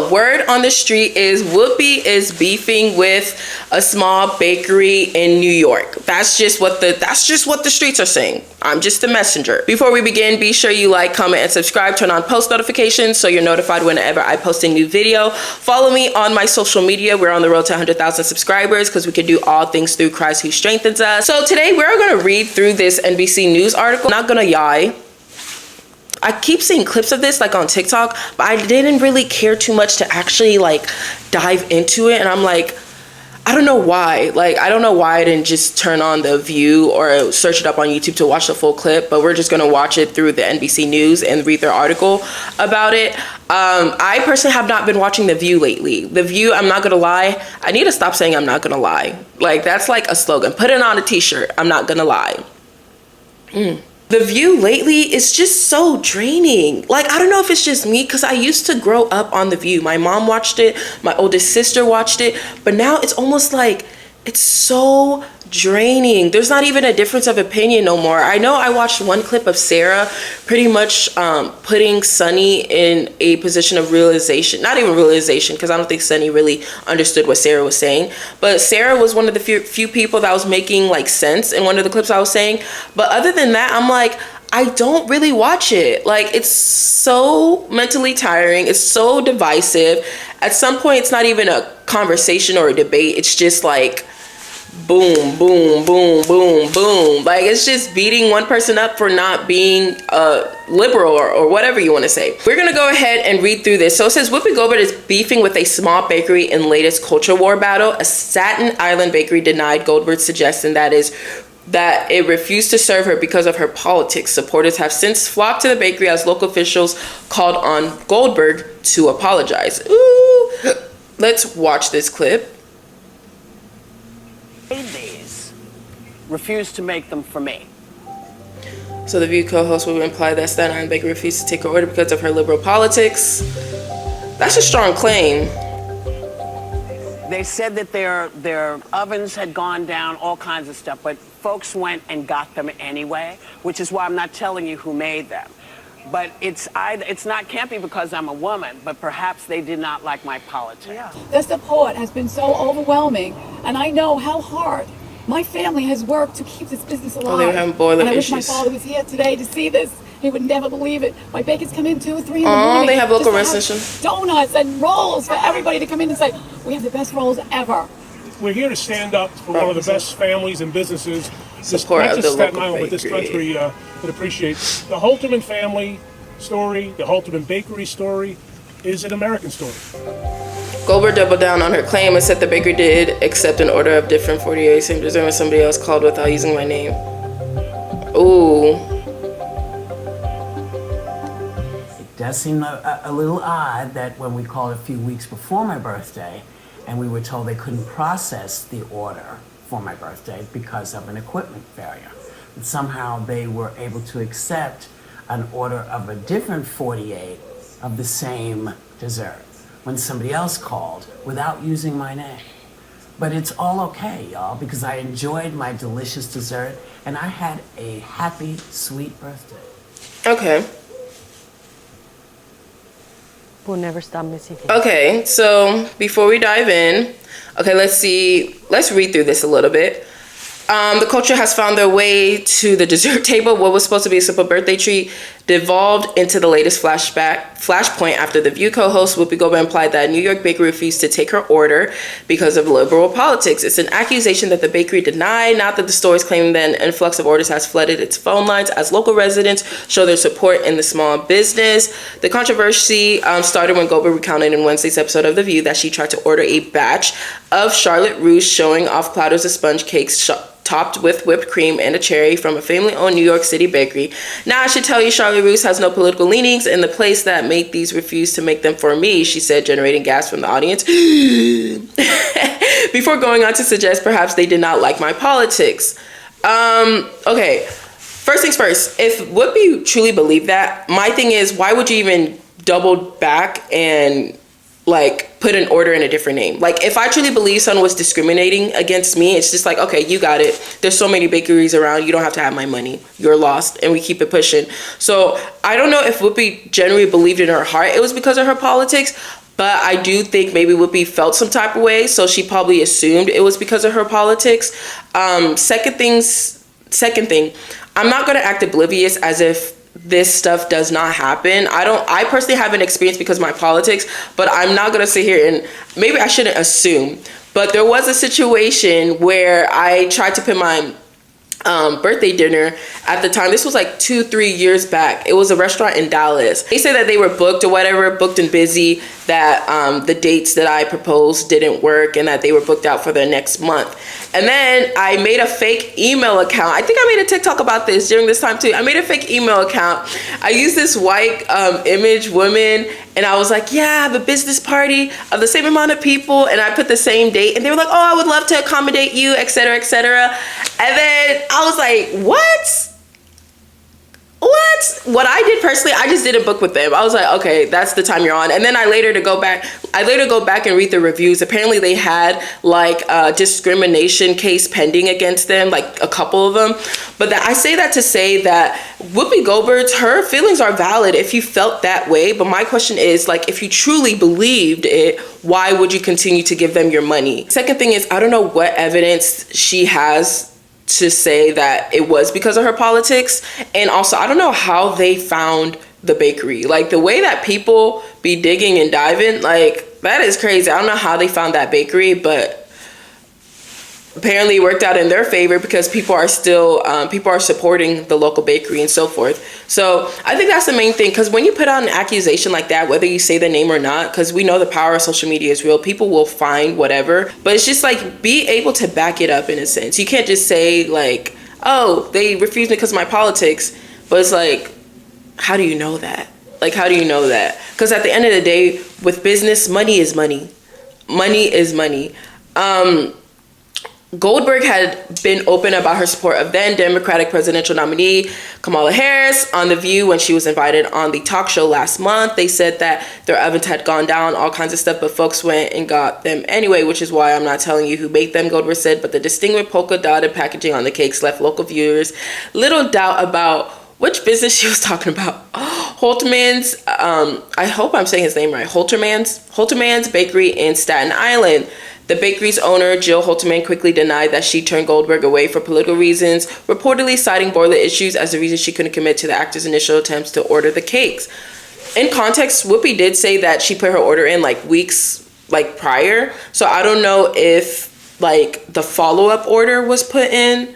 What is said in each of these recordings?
So word on the street is Whoopi is beefing with a small bakery in New York. That's just what the streets are saying. I'm just a messenger. Before we begin, be sure you like, comment, and subscribe. Turn on post notifications so you're notified whenever I post a new video. Follow me on my social media. We're on the road to 100,000 subscribers because we can do all things through Christ who strengthens us. So today we're going to read through this NBC News article. Not gonna lie, I keep seeing clips of this like on TikTok, but I didn't really care too much to actually like dive into it. And I'm like, I don't know why. Like, I don't know why I didn't just turn on The View or search it up on YouTube to watch the full clip, but we're just gonna watch it through the NBC News and read their article about it. I personally have not been watching The View lately. The View, I'm not gonna lie, I need to stop saying I'm not gonna lie. Like, that's like a slogan. Put it on a t-shirt, I'm not gonna lie. The View lately is just so draining. Like, I don't know if it's just me, because I used to grow up on The View. My mom watched it, my oldest sister watched it, but now it's almost like it's so draining. There's not even a difference of opinion no more. I know I watched one clip of Sarah pretty much putting Sunny in a position of realization. Not even realization, because I don't think Sunny really understood what Sarah was saying. But Sarah was one of the few people that was making like sense in one of the clips I was saying. But other than that, I'm like, I don't really watch it. Like, it's so mentally tiring. It's so divisive. At some point, it's not even a conversation or a debate. It's just like boom, boom, boom, boom, boom. Like, it's just beating one person up for not being liberal or whatever you want to say. We're going to go ahead and read through this. So it says, Whoopi Goldberg is beefing with a small bakery in latest culture war battle. A Staten Island bakery denied Goldberg's suggestion that it refused to serve her because of her politics. Supporters have since flocked to the bakery as local officials called on Goldberg to apologize. Ooh. Let's watch this clip. These refused to make them for me. So the View co-host would imply that Staten Island bakery refused to take her order because of her liberal politics. That's a strong claim. They said that their ovens had gone down, all kinds of stuff, but folks went and got them anyway, which is why I'm not telling you who made them. But can't be because I'm a woman, but perhaps they did not like my politics. Yeah. The support has been so overwhelming, and I know how hard my family has worked to keep this business alive. Oh, they were having boiler and I issues. wish my father was here today to see this. He would never believe it. My bakers come in 2 or 3 in the morning. Oh, they have local just residents. Donuts and rolls for everybody to come in and say, we have the best rolls ever. We're here to stand up for one of the best families and businesses, Support not of just the Staten local Island, but this bakery. country that appreciates. The Holterman family story, the Holterman bakery story, is an American story. Goldberg doubled down on her claim and said the bakery did accept an order of different 48 sandwiches when somebody else called without using my name. Ooh. It does seem a little odd that when we called a few weeks before my birthday and we were told they couldn't process the order for my birthday because of an equipment failure, that somehow they were able to accept an order of a different 48 of the same dessert when somebody else called without using my name. But it's all okay, y'all, because I enjoyed my delicious dessert and I had a happy, sweet birthday. Okay. We'll never stop missing you. Okay, so before we dive in, let's read through this a little bit. The culture has found their way to the dessert table. What was supposed to be a simple birthday treat devolved into the latest flashpoint after the View co-host Whoopi Goldberg implied that New York bakery refused to take her order because of liberal politics. It's an accusation that the bakery denied, not that the store is claiming that an influx of orders has flooded its phone lines as local residents show their support in the small business. The controversy started when Goldberg recounted in Wednesday's episode of The View that she tried to order a batch of Charlotte Russe showing off platters of sponge cakes topped with whipped cream and a cherry from a family-owned New York City bakery. Now, I should tell you, Charlotte Russe has no political leanings, and the place that made these refused to make them for me, she said, generating gasps from the audience. Before going on to suggest perhaps they did not like my politics. Okay, first things first, if Whoopi truly believed that, my thing is, why would you even double back and like put an order in a different name? Like, if I truly believe someone was discriminating against me, it's just like, okay, you got it. There's so many bakeries around. You don't have to have my money. You're lost. And we keep it pushing. So I don't know if Whoopi genuinely believed in her heart it was because of her politics, But I do think maybe Whoopi felt some type of way, so she probably assumed it was because of her politics. Second thing, I'm not going to act oblivious as if this stuff does not happen. I personally haven't experienced because of my politics, but I'm not going to sit here and maybe I shouldn't assume. But there was a situation where I tried to put my birthday dinner at the time. This was like 2-3 years back. It was a restaurant in Dallas. They said that they were booked or whatever, booked and busy, that the dates that I proposed didn't work and that they were booked out for the next month. And then I made a fake email account. I think I made a TikTok about this during this time too. I made a fake email account. I used this white image woman, and I was like, yeah, I have a business party of the same amount of people, and I put the same date, and they were like, oh, I would love to accommodate you, etc., etc. And then I was like, what? What I did personally, I just did a book with them. I was like, okay, that's the time you're on. And then I later go back and read the reviews. Apparently they had like a discrimination case pending against them, like a couple of them. But I say that to say that Whoopi Goldberg's, her feelings are valid if you felt that way. But my question is, like, if you truly believed it, why would you continue to give them your money? Second thing is, I don't know what evidence she has to say that it was because of her politics. And also, I don't know how they found the bakery. Like, the way that people be digging and diving, like, that is crazy. I don't know how they found that bakery, but apparently it worked out in their favor because people are still people are supporting the local bakery and so forth. So I think that's the main thing, because when you put out an accusation like that, whether you say the name or not, because we know the power of social media is real, people will find whatever, but it's just like, be able to back it up in a sense. You can't just say like, oh, they refused me because of my politics, but it's like, how do you know that? Like, how do you know that? Because at the end of the day, with business, money is money. Money is money. Goldberg had been open about her support of then Democratic presidential nominee Kamala Harris on The View when she was invited on the talk show last month. They said that their ovens had gone down, all kinds of stuff, but folks went and got them anyway, which is why I'm not telling you who made them, Goldberg said, but the distinguished polka dotted packaging on the cakes left local viewers little doubt about which business she was talking about. Holterman's, I hope I'm saying his name right, Holterman's Bakery in Staten Island. The bakery's owner, Jill Holterman, quickly denied that she turned Goldberg away for political reasons, reportedly citing boiler issues as the reason she couldn't commit to the actor's initial attempts to order the cakes. In context, Whoopi did say that she put her order in like weeks prior, so I don't know if like the follow-up order was put in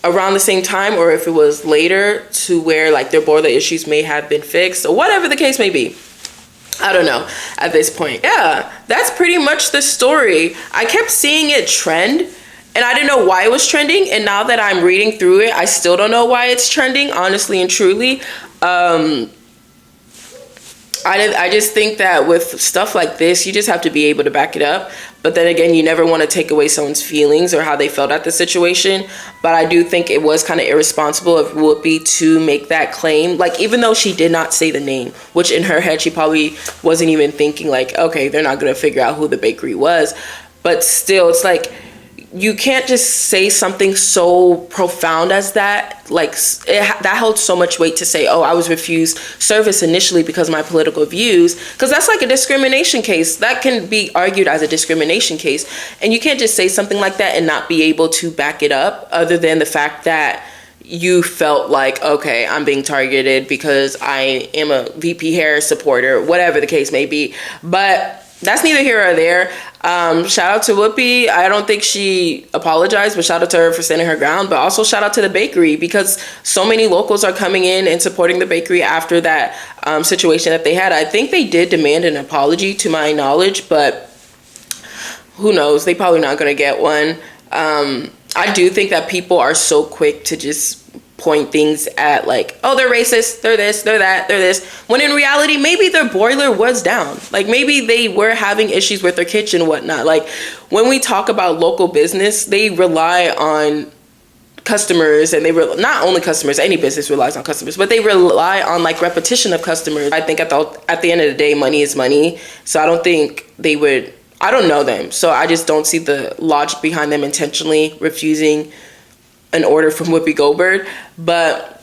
around the same time or if it was later to where like their boiler issues may have been fixed or whatever the case may be. I don't know at this point. Yeah, that's pretty much the story. I kept seeing it trend and I didn't know why it was trending. And now that I'm reading through it, I still don't know why it's trending, honestly and truly. I just think that with stuff like this, you just have to be able to back it up. But then again, you never want to take away someone's feelings or how they felt at the situation. But I do think it was kind of irresponsible of Whoopi to make that claim. Like, even though she did not say the name, which in her head, she probably wasn't even thinking like, okay, they're not going to figure out who the bakery was. But still, it's like, you can't just say something so profound as that. Like, that holds so much weight to say, oh, I was refused service initially because of my political views, because that's like a discrimination case. That can be argued as a discrimination case, and you can't just say something like that and not be able to back it up, other than the fact that you felt like, okay, I'm being targeted because I am a VP Harris supporter, whatever the case may be. But that's neither here or there. Shout out to Whoopi. I don't think she apologized, but shout out to her for standing her ground. But also shout out to the bakery, because so many locals are coming in and supporting the bakery after that situation that they had. I think they did demand an apology, to my knowledge, but who knows? They probably not going to get one. I do think that people are so quick to just point things at like, oh, they're racist, they're this, they're that, they're this, when in reality maybe their boiler was down. Like, maybe they were having issues with their kitchen and whatnot. Like, when we talk about local business, they rely on customers, and not only customers, any business relies on customers, but they rely on like repetition of customers. I think at the end of the day, money is money. So I don't think they would, I don't know them, so I just don't see the logic behind them intentionally refusing an order from Whoopi Goldberg. But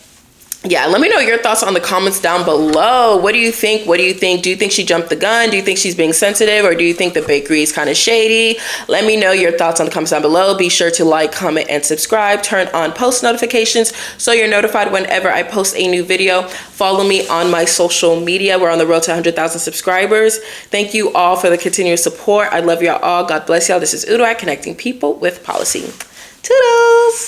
yeah, let me know your thoughts on the comments down below. What do you think? What do you think? Do you think she jumped the gun? Do you think she's being sensitive? Or do you think the bakery is kind of shady? Let me know your thoughts on the comments down below. Be sure to like, comment, and subscribe. Turn on post notifications so you're notified whenever I post a new video. Follow me on my social media. We're on the road to 100,000 subscribers. Thank you all for the continuous support. I love y'all all. God bless y'all. This is Udo, connecting people with policy. Toodles!